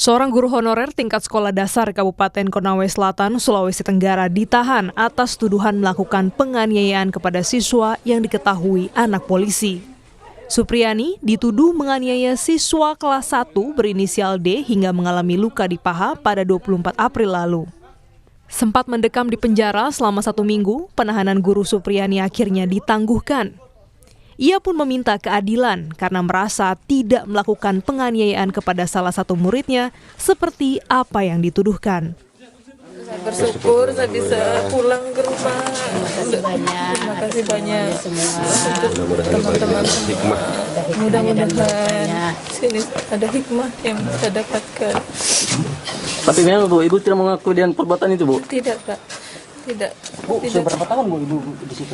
Seorang guru honorer tingkat sekolah dasar Kabupaten Konawe Selatan, Sulawesi Tenggara ditahan atas tuduhan melakukan penganiayaan kepada siswa yang diketahui anak polisi. Supriyani dituduh menganiaya siswa kelas 1 berinisial D hingga mengalami luka di paha pada 24 April lalu. Sempat mendekam di penjara selama 1 minggu, penahanan guru Supriyani akhirnya ditangguhkan. Ia pun meminta keadilan karena merasa tidak melakukan penganiayaan kepada salah satu muridnya seperti apa yang dituduhkan. Saya bersyukur saya bisa pulang ke rumah. Terima kasih banyak untuk teman-teman semua. Mudah-mudahan sini ada hikmah yang saya dapatkan. Tapi memang Bu, Ibu tidak mengaku dengan perbuatan itu, Bu? Tidak, Pak. Tidak. Bu, sudah berapa tahun Bu Ibu di situ?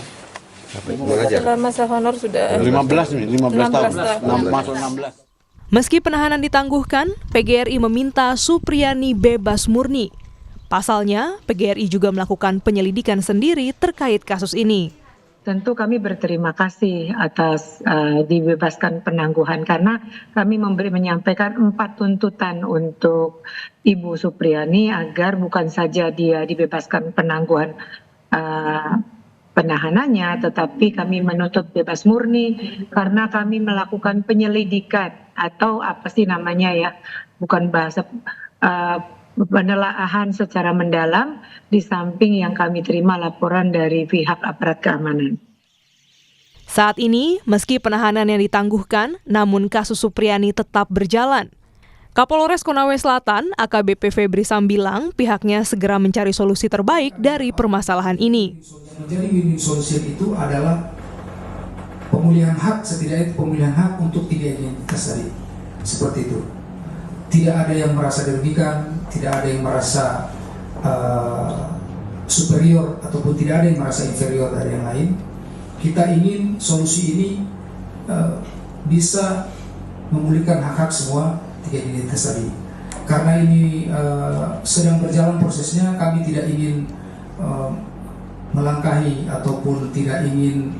Setelah masa honor sudah 15 tahun. 16. Meski penahanan ditangguhkan, PGRI meminta Supriyani bebas murni. Pasalnya, PGRI juga melakukan penyelidikan sendiri terkait kasus ini. Tentu kami berterima kasih atas dibebaskan penangguhan karena kami menyampaikan 4 tuntutan untuk Ibu Supriyani agar bukan saja dia dibebaskan penangguhan penahanannya, tetapi kami menuntut bebas murni karena kami melakukan penyelidikan atau apa sih namanya ya, bukan bahasa penelaahan secara mendalam di samping yang kami terima laporan dari pihak aparat keamanan. Saat ini, meski penahanan yang ditangguhkan, namun kasus Supriyani tetap berjalan. Kapolres Konawe Selatan, AKBP Febri Sambilang, pihaknya segera mencari solusi terbaik dari permasalahan ini. Menjadi win-win solution itu adalah pemulihan hak, setidaknya pemulihan hak untuk 3 identitas tadi. Seperti itu. Tidak ada yang merasa dirugikan, tidak ada yang merasa superior ataupun tidak ada yang merasa inferior dari yang lain. Kita ingin solusi ini bisa memulihkan hak-hak semua 3 identitas tadi. Karena ini sedang berjalan prosesnya, kami tidak ingin melangkahi ataupun tidak ingin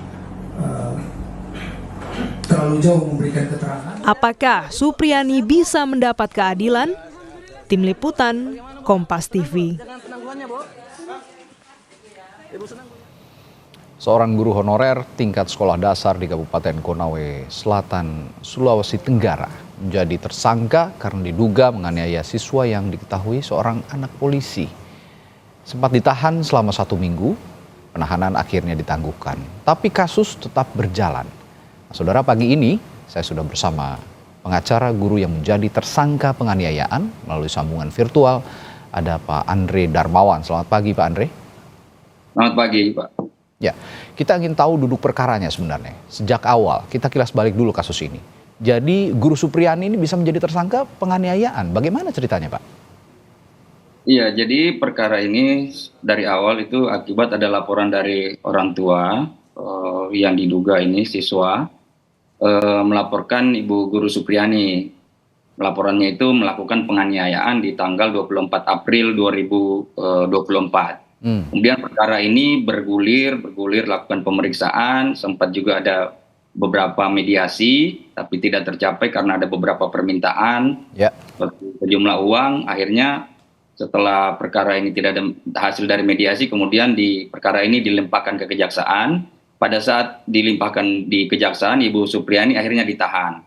terlalu jauh memberikan keterangan. Apakah Supriyani bisa mendapat keadilan? Tim Liputan, Kompas TV. Seorang guru honorer tingkat sekolah dasar di Kabupaten Konawe Selatan, Sulawesi Tenggara menjadi tersangka karena diduga menganiaya siswa yang diketahui seorang anak polisi. Sempat ditahan selama 1 minggu, penahanan akhirnya ditangguhkan. Tapi kasus tetap berjalan. Nah, saudara, pagi ini saya sudah bersama pengacara guru yang menjadi tersangka penganiayaan melalui sambungan virtual. Ada Pak Andre Darmawan. Selamat pagi Pak Andre. Selamat pagi Pak. Ya, kita ingin tahu duduk perkaranya sebenarnya. Sejak awal, kita kilas balik dulu kasus ini. Jadi guru Supriyani ini bisa menjadi tersangka penganiayaan. Bagaimana ceritanya Pak? Iya, jadi perkara ini dari awal itu akibat ada laporan dari orang tua yang diduga ini siswa melaporkan Ibu Guru Supriyani. Laporannya itu melakukan penganiayaan di tanggal 24 April 2024. Kemudian perkara ini bergulir lakukan pemeriksaan, sempat juga ada beberapa mediasi, tapi tidak tercapai karena ada beberapa permintaan sejumlah uang. Akhirnya setelah perkara ini tidak ada hasil dari mediasi, kemudian perkara ini dilimpahkan ke kejaksaan. Pada saat dilimpahkan di kejaksaan, Ibu Supriyani akhirnya ditahan.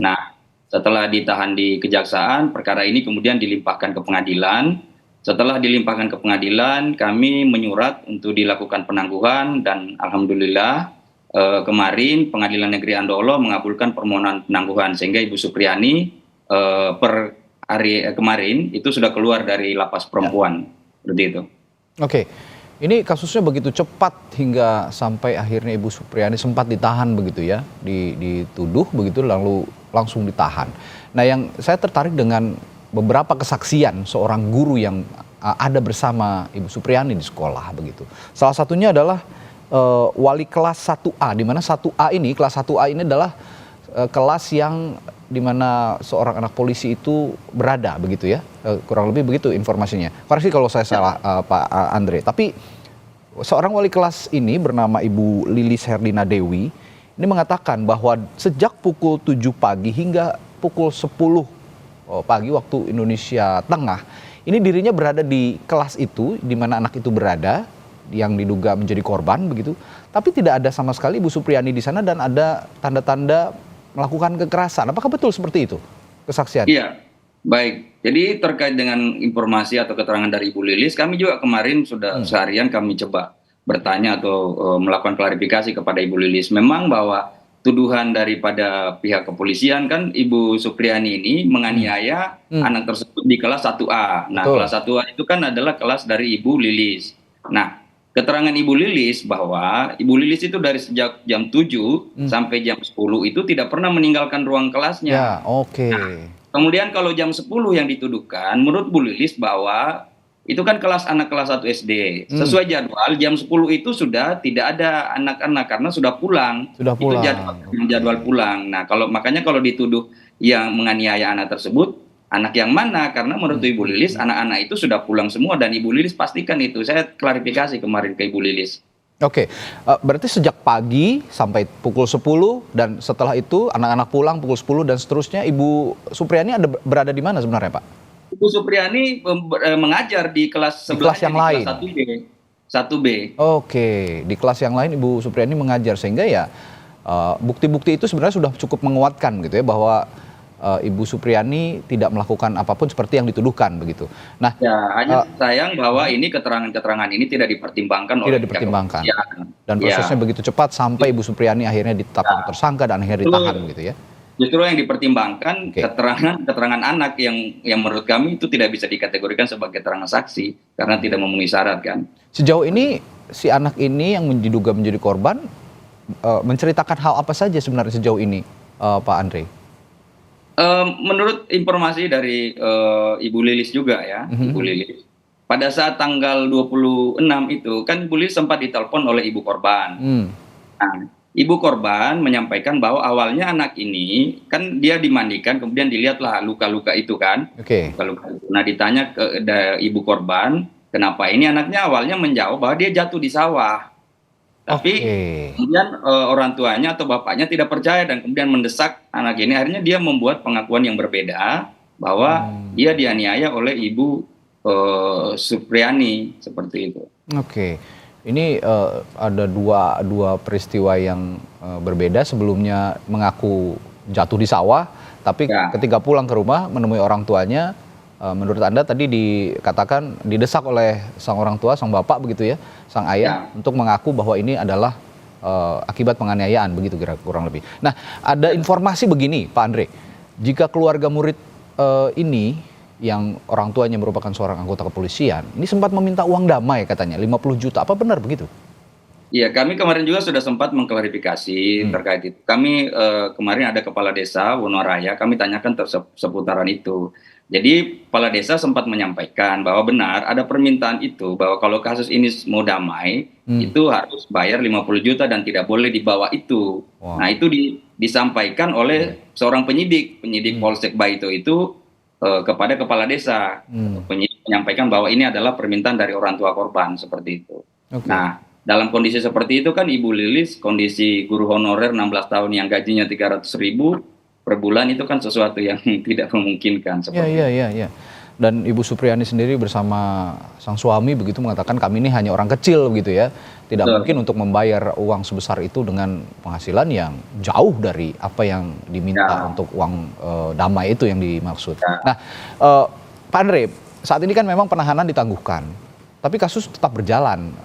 Nah, setelah ditahan di kejaksaan, perkara ini kemudian dilimpahkan ke pengadilan. Setelah dilimpahkan ke pengadilan, kami menyurat untuk dilakukan penangguhan dan alhamdulillah kemarin Pengadilan Negeri Andolo mengabulkan permohonan penangguhan sehingga Ibu Supriyani per hari kemarin itu sudah keluar dari lapas perempuan. Seperti itu. Oke, ini kasusnya begitu cepat hingga sampai akhirnya Ibu Supriyani sempat ditahan begitu ya, dituduh begitu lalu langsung ditahan. Nah, yang saya tertarik dengan beberapa kesaksian seorang guru yang ada bersama Ibu Supriyani di sekolah begitu. Salah satunya adalah wali kelas 1A, di mana 1A ini, kelas 1A ini adalah kelas yang di mana seorang anak polisi itu berada begitu ya. Kurang lebih begitu informasinya. Koreksi kalau saya salah Pak Andre. Tapi seorang wali kelas ini bernama Ibu Lilis Herdina Dewi ini mengatakan bahwa sejak pukul 7 pagi hingga pukul 10 pagi waktu Indonesia Tengah, ini dirinya berada di kelas itu, di mana anak itu berada, yang diduga menjadi korban begitu, tapi tidak ada sama sekali Ibu Supriani di sana dan ada tanda-tanda melakukan kekerasan. Apakah betul seperti itu kesaksian? Iya, baik. Jadi terkait dengan informasi atau keterangan dari Ibu Lilis, kami juga kemarin sudah seharian kami coba bertanya atau melakukan klarifikasi kepada Ibu Lilis. Memang bahwa tuduhan daripada pihak kepolisian kan Ibu Supriani ini menganiaya anak tersebut di kelas 1A. Nah, Betul. kelas 1A itu kan adalah kelas dari Ibu Lilis. Nah, keterangan Ibu Lilis bahwa Ibu Lilis itu dari sejak jam 7 sampai jam 10 itu tidak pernah meninggalkan ruang kelasnya. Ya, oke. Kemudian kalau jam 10 yang dituduhkan, menurut Bu Lilis bahwa itu kan kelas anak kelas 1 SD. Sesuai jadwal, jam 10 itu sudah tidak ada anak-anak karena sudah pulang. Sudah pulang. Itu jadwal pulang. Nah, makanya kalau dituduh yang menganiaya anak tersebut, anak yang mana? Karena menurut Ibu Lilis, anak-anak itu sudah pulang semua dan Ibu Lilis pastikan itu. Saya klarifikasi kemarin ke Ibu Lilis. Oke, berarti sejak pagi sampai pukul 10 dan setelah itu anak-anak pulang pukul 10 dan seterusnya, Ibu Supriani berada di mana sebenarnya, Pak? Ibu Supriani mengajar di kelas Di kelas sebelahnya, yang di lain? kelas 1B. Oke, di kelas yang lain Ibu Supriani mengajar sehingga ya bukti-bukti itu sebenarnya sudah cukup menguatkan gitu ya bahwa Ibu Supriani tidak melakukan apapun seperti yang dituduhkan begitu. Nah, Ya, hanya sayang bahwa ini keterangan-keterangan ini tidak dipertimbangkan oleh tidak dipertimbangkan pihak kepolisian. dan prosesnya begitu cepat sampai Ibu Supriani akhirnya ditetapkan tersangka dan akhirnya ditahan gitu ya. Justru yang dipertimbangkan Oke. keterangan anak yang menurut kami itu tidak bisa dikategorikan sebagai keterangan saksi karena tidak memenuhi syarat kan. Sejauh ini si anak ini yang diduga menjadi korban menceritakan hal apa saja sebenarnya sejauh ini, Pak Andre? Menurut informasi dari Ibu Lilis juga ya, Ibu Lilis. Pada saat tanggal 26 itu kan Ibu Lilis sempat ditelepon oleh ibu korban. Nah, ibu korban menyampaikan bahwa awalnya anak ini kan dia dimandikan kemudian dilihatlah luka-luka itu kan. Oke. Luka-luka itu. Nah, ditanya ke ibu korban, kenapa ini anaknya awalnya menjawab bahwa dia jatuh di sawah. Tapi kemudian orang tuanya atau bapaknya tidak percaya dan kemudian mendesak anak ini. Akhirnya dia membuat pengakuan yang berbeda bahwa dia dianiaya oleh Ibu Supriani seperti itu. Oke. Ini ada dua peristiwa yang berbeda. Sebelumnya mengaku jatuh di sawah, tapi ketika pulang ke rumah menemui orang tuanya, menurut Anda tadi dikatakan didesak oleh sang orang tua, sang bapak begitu ya, sang ayah untuk mengaku bahwa ini adalah akibat penganiayaan begitu kurang lebih. Nah, ada informasi begini, Pak Andre, jika keluarga murid ini yang orang tuanya merupakan seorang anggota kepolisian, ini sempat meminta uang damai katanya 50 juta. Apa benar begitu? Iya, kami kemarin juga sudah sempat mengklarifikasi terkait itu. Kami kemarin ada kepala desa Wonoraya, kami tanyakan seputaran itu. Jadi kepala desa sempat menyampaikan bahwa benar ada permintaan itu bahwa kalau kasus ini mau damai itu harus bayar 50 juta dan tidak boleh di bawah itu. Wow. Nah, itu disampaikan oleh seorang penyidik Polsek Baito itu kepada kepala desa. Penyidik menyampaikan bahwa ini adalah permintaan dari orang tua korban seperti itu. Okay. Nah, dalam kondisi seperti itu kan Ibu Lilis, kondisi guru honorer 16 tahun yang gajinya 300.000 per bulan itu kan sesuatu yang tidak memungkinkan. Iya. Dan Ibu Supriani sendiri bersama sang suami begitu mengatakan kami ini hanya orang kecil begitu ya. Tidak mungkin untuk membayar uang sebesar itu dengan penghasilan yang jauh dari apa yang diminta untuk uang damai itu yang dimaksud. Nah, Pak Andre, saat ini kan memang penahanan ditangguhkan. Tapi kasus tetap berjalan,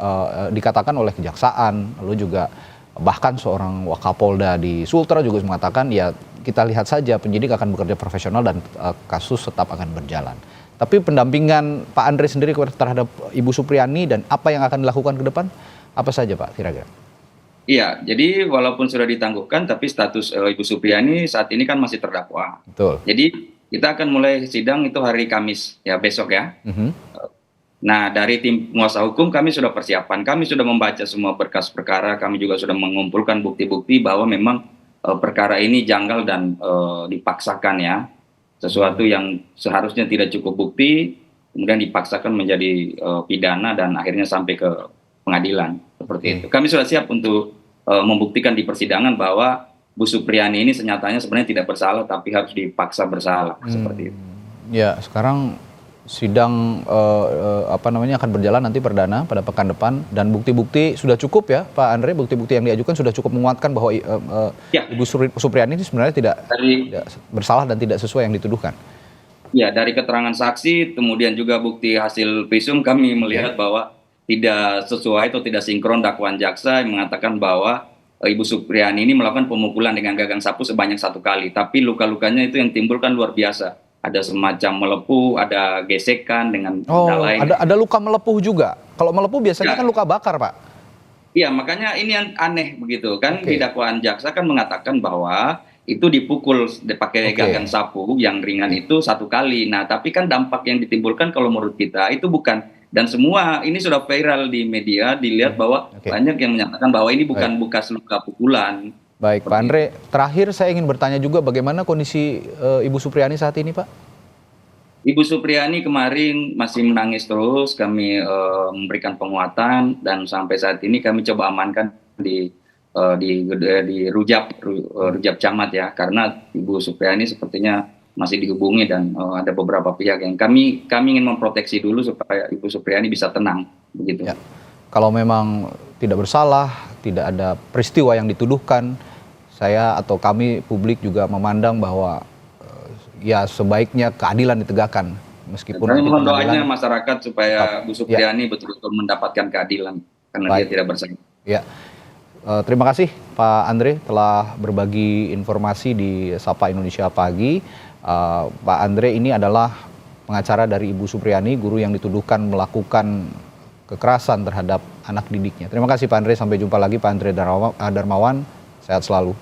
dikatakan oleh kejaksaan, lalu juga bahkan seorang Wakapolda di Sultra juga mengatakan ya kita lihat saja penyidik akan bekerja profesional dan kasus tetap akan berjalan. Tapi pendampingan Pak Andre sendiri terhadap Ibu Supriani dan apa yang akan dilakukan ke depan, apa saja Pak kira-kira? Iya, jadi walaupun sudah ditangguhkan tapi status Ibu Supriani saat ini kan masih terdakwa. Betul. Jadi kita akan mulai sidang itu hari Kamis ya besok ya. Nah, dari tim penguasa hukum kami sudah persiapan, kami sudah membaca semua berkas perkara, kami juga sudah mengumpulkan bukti-bukti bahwa memang perkara ini janggal dan dipaksakan ya. Sesuatu yang seharusnya tidak cukup bukti, kemudian dipaksakan menjadi pidana dan akhirnya sampai ke pengadilan, seperti itu. Kami sudah siap untuk membuktikan di persidangan bahwa Bu Supriani ini senyatanya sebenarnya tidak bersalah, tapi harus dipaksa bersalah, seperti itu. Ya, sekarang sidang akan berjalan nanti perdana pada pekan depan dan bukti-bukti sudah cukup ya Pak Andre, bukti-bukti yang diajukan sudah cukup menguatkan bahwa Ibu Supriani ini sebenarnya tidak bersalah dan tidak sesuai yang dituduhkan. Ya, dari keterangan saksi, kemudian juga bukti hasil visum, kami melihat bahwa tidak sesuai atau tidak sinkron dakwaan jaksa yang mengatakan bahwa Ibu Supriani ini melakukan pemukulan dengan gagang sapu sebanyak 1 kali, tapi luka-lukanya itu yang timbul kan luar biasa. Ada semacam melepuh, ada gesekan dengan lain. Ada luka melepuh juga. Kalau melepuh biasanya kan luka bakar, Pak. Iya, makanya ini yang aneh begitu kan. Di dakwaan jaksa kan mengatakan bahwa itu dipukul pakai gagang sapu yang ringan itu 1 kali. Nah, tapi kan dampak yang ditimbulkan kalau menurut kita itu bukan, dan semua ini sudah viral di media, dilihat bahwa banyak yang menyatakan bahwa ini bukan bekas luka pukulan. Baik, Pak Andre, terakhir saya ingin bertanya juga bagaimana kondisi Ibu Supriani saat ini, Pak? Ibu Supriani kemarin masih menangis terus, kami memberikan penguatan dan sampai saat ini kami coba amankan di Rujab Camat ya, karena Ibu Supriani sepertinya masih dihubungi dan ada beberapa pihak yang kami ingin memproteksi dulu supaya Ibu Supriani bisa tenang begitu. Ya. Kalau memang tidak bersalah, tidak ada peristiwa yang dituduhkan, saya atau kami publik juga memandang bahwa ya sebaiknya keadilan ditegakkan meskipun kami mohon doanya masyarakat supaya Bu Supriani betul-betul mendapatkan keadilan karena dia tidak bersalah. Ya. Terima kasih Pak Andre telah berbagi informasi di Sapa Indonesia Pagi. Pak Andre ini adalah pengacara dari Ibu Supriani, guru yang dituduhkan melakukan kekerasan terhadap anak didiknya. Terima kasih Pak Andre, sampai jumpa lagi Pak Andre Darmawan, sehat selalu.